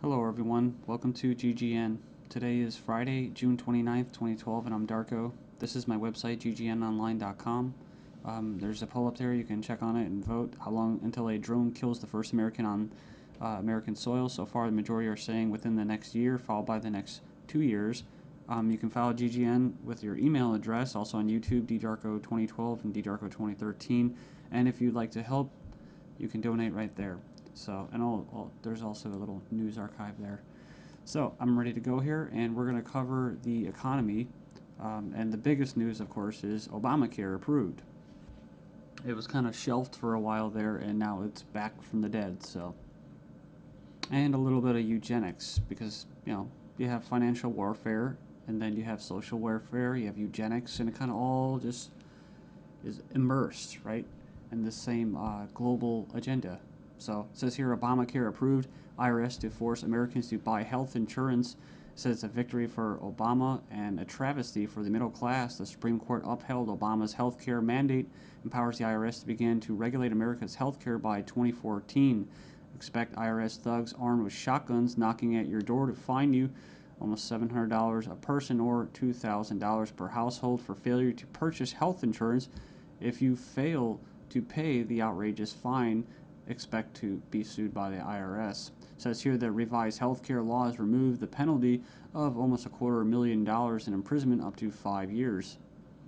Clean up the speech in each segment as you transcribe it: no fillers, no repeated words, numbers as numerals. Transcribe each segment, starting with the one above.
Hello everyone, welcome to GGN. Today is Friday, June 29th, 2012, and I'm Darko. This is my website, ggnonline.com. There's a poll up there, you can check on it and vote how long until a drone kills the first American on American soil. So far, the majority are saying within the next year, followed by the next 2 years. You can follow GGN with your email address, also on YouTube, ddarko2012 and ddarko2013. And if you'd like to help, you can donate right there. So, and there's also a little news archive there. So, I'm ready to go here, and we're going to cover the economy. And the biggest news, of course, is Obamacare approved. It was kind of shelved for a while there, and now it's back from the dead. So, and a little bit of eugenics, because you have financial warfare, and then you have social warfare, you have eugenics, and it kind of all just is immersed, right, in the same global agenda. So it says here Obamacare approved, IRS to force Americans to buy health insurance. It says it's a victory for Obama and a travesty for the middle class. The Supreme Court upheld Obama's health care mandate, empowers the IRS to begin to regulate America's health care by 2014. Expect IRS thugs armed with shotguns knocking at your door to fine you almost $700 a person or $2,000 per household for failure to purchase health insurance. If you fail to pay the outrageous fine, expect to be sued by the IRS. It says here that revised healthcare laws remove the penalty of almost $250,000 in imprisonment up to 5 years.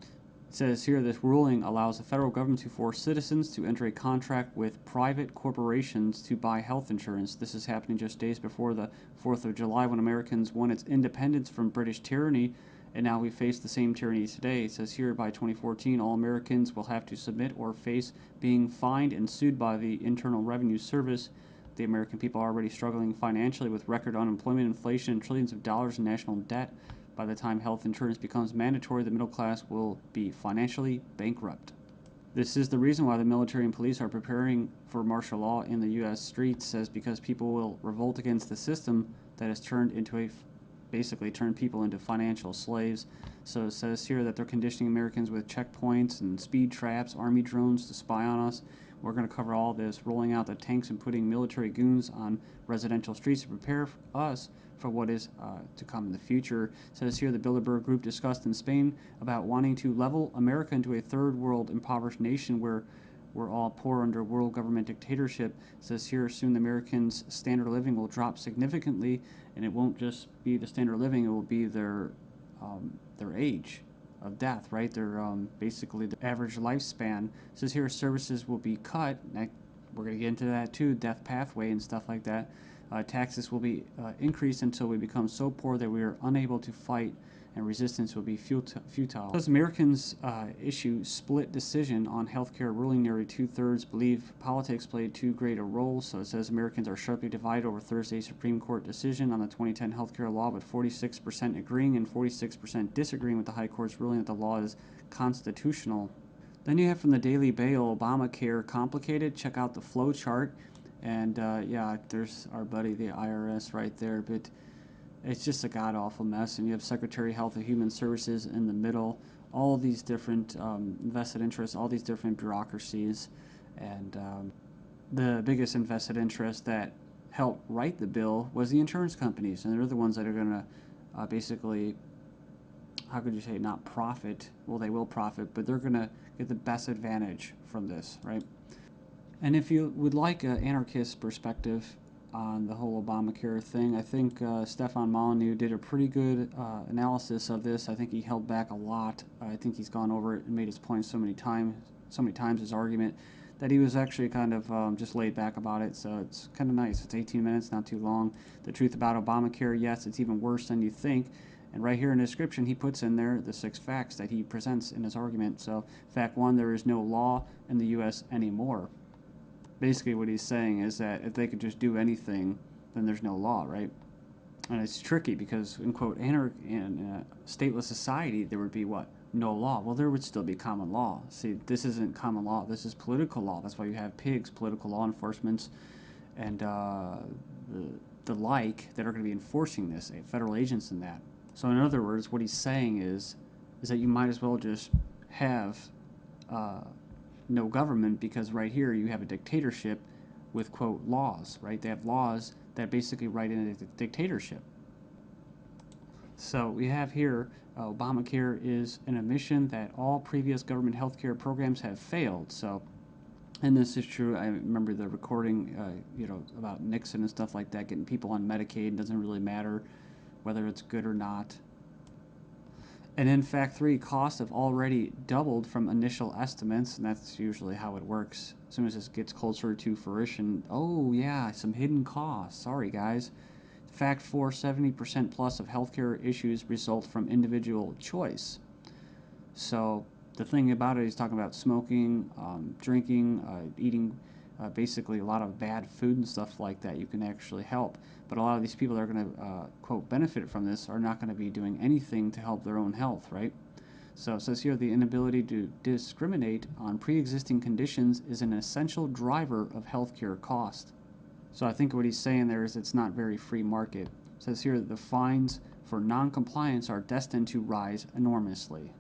It says here this ruling allows the federal government to force citizens to enter a contract with private corporations to buy health insurance. This is happening just days before the 4th of July when Americans won its independence from British tyranny, and now we face the same tyranny today. It says here by 2014 all Americans will have to submit or face being fined and sued by the Internal Revenue Service. The American people are already struggling financially with record unemployment, inflation, and trillions of dollars in national debt. By the time health insurance becomes mandatory, the middle class will be financially bankrupt. This is the reason why the military and police are preparing for martial law in the U.S. streets, says because people will revolt against the system that has basically turned people into financial slaves. So it says here that they're conditioning Americans with checkpoints and speed traps, army drones to spy on us. We're going to cover all this, rolling out the tanks and putting military goons on residential streets to prepare us for what is to come in the future. It says here the Bilderberg Group discussed in Spain about wanting to level America into a third world impoverished nation where we're all poor under world government dictatorship. It says here soon the Americans' standard of living will drop significantly, and it won't just be the standard of living, it will be their age of death, right? Their basically the average lifespan. It says here services will be cut. We're going to get into that too, death pathway and stuff like that. Taxes will be increased until we become so poor that we are unable to fight, and resistance will be futile. As Americans issue split decision on healthcare ruling, nearly 2/3 believe politics played too great a role. So it says Americans are sharply divided over Thursday's Supreme Court decision on the 2010 healthcare law, with 46% agreeing and 46% disagreeing with the High Court's ruling that the law is constitutional. Then you have from the Daily Bail, Obamacare complicated. Check out the flow chart. And yeah, there's our buddy, the IRS, right there. But it's just a god-awful mess. And you have Secretary of Health and Human Services in the middle. All these different invested interests, all these different bureaucracies. And the biggest invested interest that helped write the bill was the insurance companies. And they're the ones that are going to basically, how could you say, not profit. Well, they will profit, but they're going to get the best advantage from this, right? And if you would like an anarchist perspective on the whole Obamacare thing, I think Stefan Molyneux did a pretty good analysis of this. I think he held back a lot. I think he's gone over it and made his point so many times, his argument, that he was actually kind of just laid back about it. So it's kind of nice. It's 18 minutes, not too long. The truth about Obamacare, yes, it's even worse than you think. And right here in the description, he puts in there the 6 facts that he presents in his argument. So fact 1, there is no law in the U.S. anymore. Basically what he's saying is that if they could just do anything, then there's no law, right? And it's tricky because, in quote, in a stateless society, there would be what? No law. Well, there would still be common law. See, this isn't common law. This is political law. That's why you have pigs, political law enforcement, and the like that are going to be enforcing this, federal agents and that. So in other words, what he's saying is that you might as well just have no government, because right here you have a dictatorship with, quote, laws, right? They have laws that basically write in a dictatorship. So we have here Obamacare is an admission that all previous government healthcare programs have failed. So, and this is true. I remember the recording, about Nixon and stuff like that, getting people on Medicaid. It doesn't really matter whether it's good or not. And in fact, costs have already doubled from initial estimates, and that's usually how it works. As soon as this gets closer to fruition, oh yeah, some hidden costs. Sorry, guys. Fact 4, 70% plus of healthcare issues result from individual choice. So the thing about it, he's talking about smoking, drinking, eating basically a lot of bad food and stuff like that. You can actually help. But a lot of these people that are going to, quote, benefit from this are not going to be doing anything to help their own health, right? So it says here the inability to discriminate on pre-existing conditions is an essential driver of healthcare cost. So I think what he's saying there is it's not very free market. It says here that the fines for non-compliance are destined to rise enormously.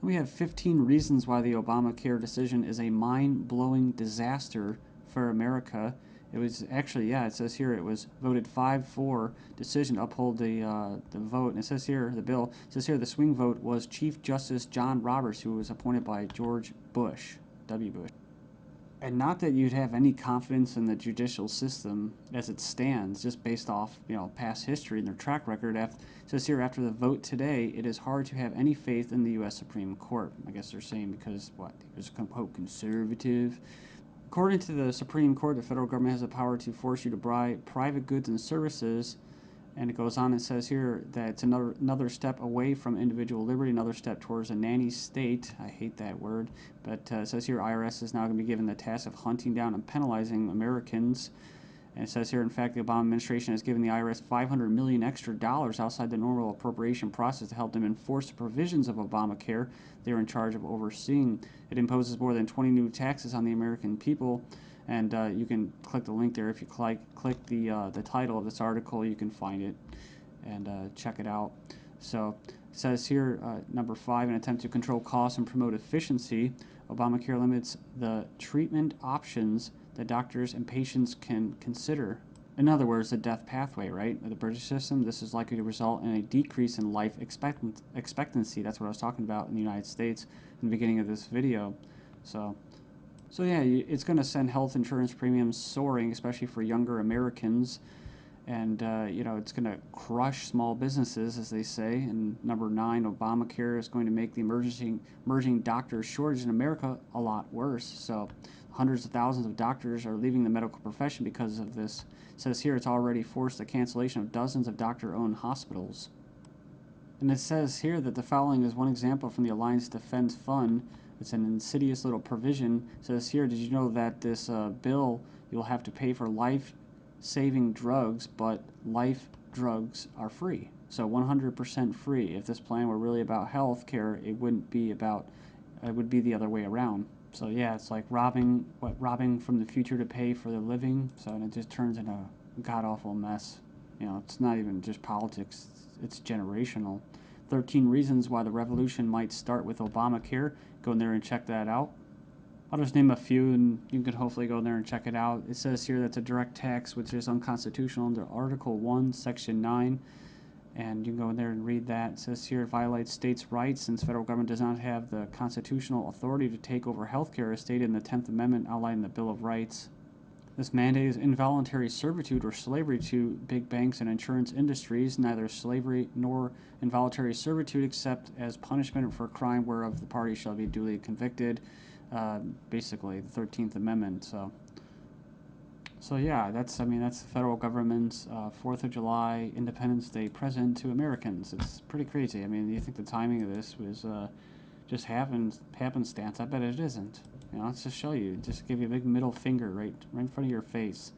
We have 15 reasons why the Obamacare decision is a mind-blowing disaster for America. It was actually, it says here it was voted 5-4 decision to uphold the vote. And it says here, the bill, it says here the swing vote was Chief Justice John Roberts, who was appointed by George Bush, W. Bush. And not that you'd have any confidence in the judicial system as it stands, just based off past history and their track record. It says here, after the vote today, it is hard to have any faith in the U.S. Supreme Court. I guess they're saying because he was quote conservative. According to the Supreme Court, the federal government has the power to force you to buy private goods and services. And it goes on and says here that it's another step away from individual liberty, another step towards a nanny state. I hate that word. But it says here IRS is now going to be given the task of hunting down and penalizing Americans. And it says here, in fact, the Obama administration has given the IRS $500 million extra outside the normal appropriation process to help them enforce the provisions of Obamacare they are in charge of overseeing. It imposes more than 20 new taxes on the American people. And you can click the link there. If you click the title of this article, you can find it and check it out. So it says here, number 5, in an attempt to control costs and promote efficiency, Obamacare limits the treatment options that doctors and patients can consider. In other words, the death pathway, right? With the British system, this is likely to result in a decrease in life expectancy. That's what I was talking about in the United States in the beginning of this video. So yeah, it's going to send health insurance premiums soaring, especially for younger Americans. And, it's going to crush small businesses, as they say. And number 9, Obamacare is going to make the emerging doctor shortage in America a lot worse. So hundreds of thousands of doctors are leaving the medical profession because of this. It says here it's already forced the cancellation of dozens of doctor-owned hospitals. And it says here that the following is one example from the Alliance Defense Fund. It's an insidious little provision. It says here, did you know that this bill, you'll have to pay for life-saving drugs, but life drugs are free. So 100% free. If this plan were really about health care, it would be the other way around. So yeah, it's like robbing from the future to pay for the living. So and it just turns into a god-awful mess. It's not even just politics, it's generational. 13 reasons why the revolution might start with Obamacare. Go in there and check that out. I'll just name a few and you can hopefully go in there and check it out. It says here that's a direct tax which is unconstitutional under Article 1, Section 9. And you can go in there and read that. It says here it violates states' rights since federal government does not have the constitutional authority to take over health care as stated in the 10th Amendment outlined in the Bill of Rights. This mandate is involuntary servitude or slavery to big banks and insurance industries, neither slavery nor involuntary servitude except as punishment for a crime whereof the party shall be duly convicted. Basically, the 13th Amendment. So yeah, that's the federal government's 4th of July Independence Day present to Americans. It's pretty crazy. I mean, you think the timing of this was just happenstance? I bet it isn't. Let's just show you. Just give you a big middle finger right in front of your face.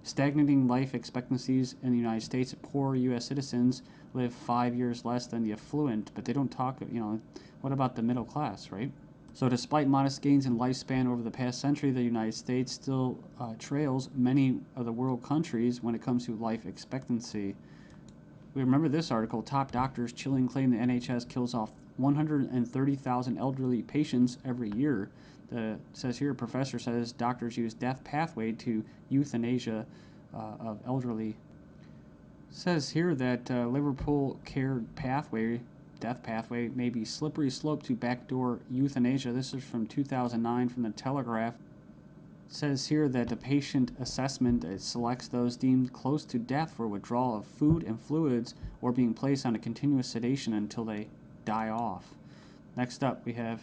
Stagnating life expectancies in the United States. Poor U.S. citizens live 5 years less than the affluent, but they don't talk, what about the middle class, right? So despite modest gains in lifespan over the past century, the United States still trails many of the world countries when it comes to life expectancy. We remember this article, top doctors chilling claim the NHS kills off 130,000 elderly patients every year. It says here, a professor says doctors use death pathway to euthanasia of elderly. Says here that Liverpool care pathway, death pathway, may be slippery slope to backdoor euthanasia. This is from 2009 from the Telegraph. It says here that the patient assessment selects those deemed close to death for withdrawal of food and fluids or being placed on a continuous sedation until they die off. Next up, we have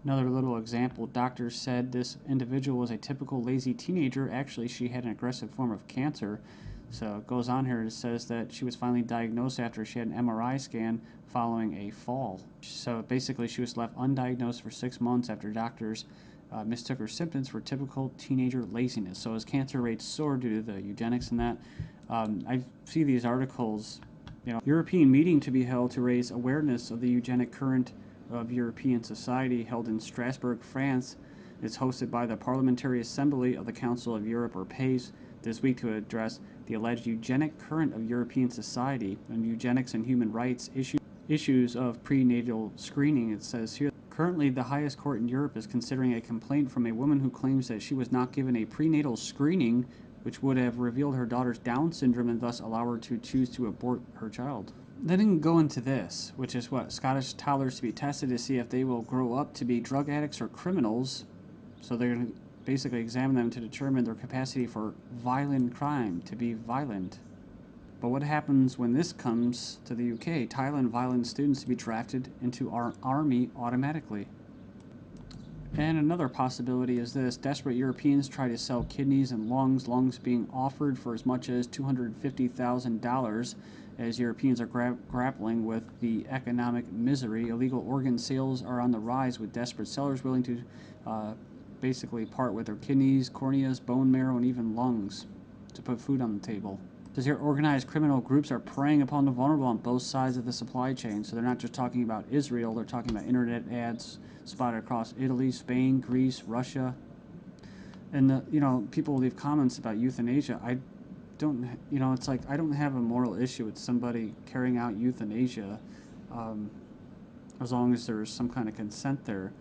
another little example. Doctors said this individual was a typical lazy teenager. Actually, she had an aggressive form of cancer. So it goes on here. It says that she was finally diagnosed after she had an MRI scan following a fall. So basically, she was left undiagnosed for 6 months after doctors mistook her symptoms for typical teenager laziness. So as cancer rates soar due to the eugenics and that, I see these articles. European meeting to be held to raise awareness of the eugenic current of European society held in Strasbourg, France. It's hosted by the Parliamentary Assembly of the Council of Europe, or PACE, this week to address the alleged eugenic current of European society and eugenics and human rights issues of prenatal screening. It says here, currently the highest court in Europe is considering a complaint from a woman who claims that she was not given a prenatal screening which would have revealed her daughter's Down syndrome and thus allow her to choose to abort her child. They didn't go into this, which is what? Scottish toddlers to be tested to see if they will grow up to be drug addicts or criminals. So they're going to basically examine them to determine their capacity for violent crime, to be violent. But what happens when this comes to the UK? Thailand violent students to be drafted into our army automatically. And another possibility is this. Desperate Europeans try to sell kidneys and lungs being offered for as much as $250,000 as Europeans are grappling with the economic misery. Illegal organ sales are on the rise with desperate sellers willing to basically part with their kidneys, corneas, bone marrow, and even lungs to put food on the table. Because here organized criminal groups are preying upon the vulnerable on both sides of the supply chain. So they're not just talking about Israel, they're talking about internet ads spotted across Italy, Spain, Greece, Russia. And people leave comments about euthanasia. I don't, it's like I don't have a moral issue with somebody carrying out euthanasia as long as there's some kind of consent there.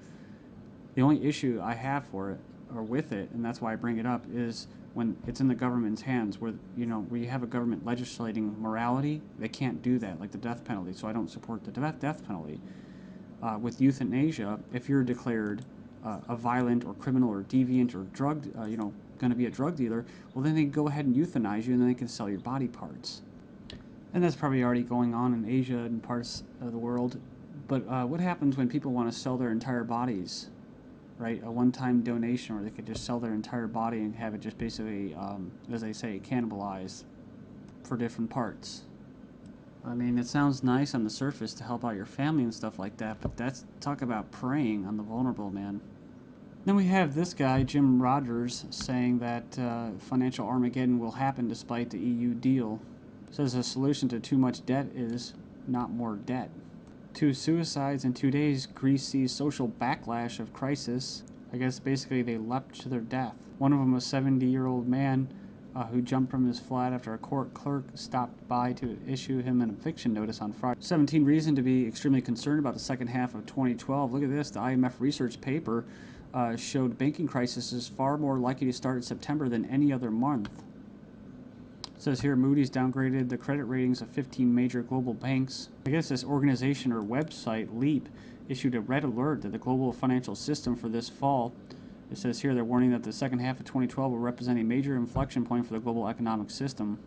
The only issue I have for it, or with it, and that's why I bring it up, is when it's in the government's hands, where you have a government legislating morality. They can't do that, like the death penalty. So I don't support the death penalty. With euthanasia, if you're declared a violent or criminal or deviant or going to be a drug dealer, well, then they go ahead and euthanize you, and then they can sell your body parts. And that's probably already going on in Asia and parts of the world. But what happens when people want to sell their entire bodies? Right, a one-time donation, or they could just sell their entire body and have it just basically, as they say, cannibalized for different parts. I mean, it sounds nice on the surface to help out your family and stuff like that, but that's talk about preying on the vulnerable, man. Then we have this guy, Jim Rogers, saying that financial Armageddon will happen despite the EU deal. Says the solution to too much debt is not more debt. 2 suicides in 2 days. Greece sees social backlash of crisis. I guess basically they leapt to their death. One of them was a 70-year-old man who jumped from his flat after a court clerk stopped by to issue him an eviction notice on Friday. 17 reason to be extremely concerned about the second half of 2012. Look at this. The IMF research paper showed banking crisis is far more likely to start in September than any other month. It says here Moody's downgraded the credit ratings of 15 major global banks. I guess this organization or website, Leap, issued a red alert to the global financial system for this fall. It says here they're warning that the second half of 2012 will represent a major inflection point for the global economic system.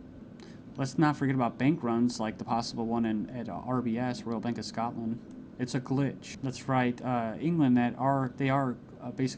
Let's not forget about bank runs like the possible one at RBS, Royal Bank of Scotland. It's a glitch. That's right. England, they are basically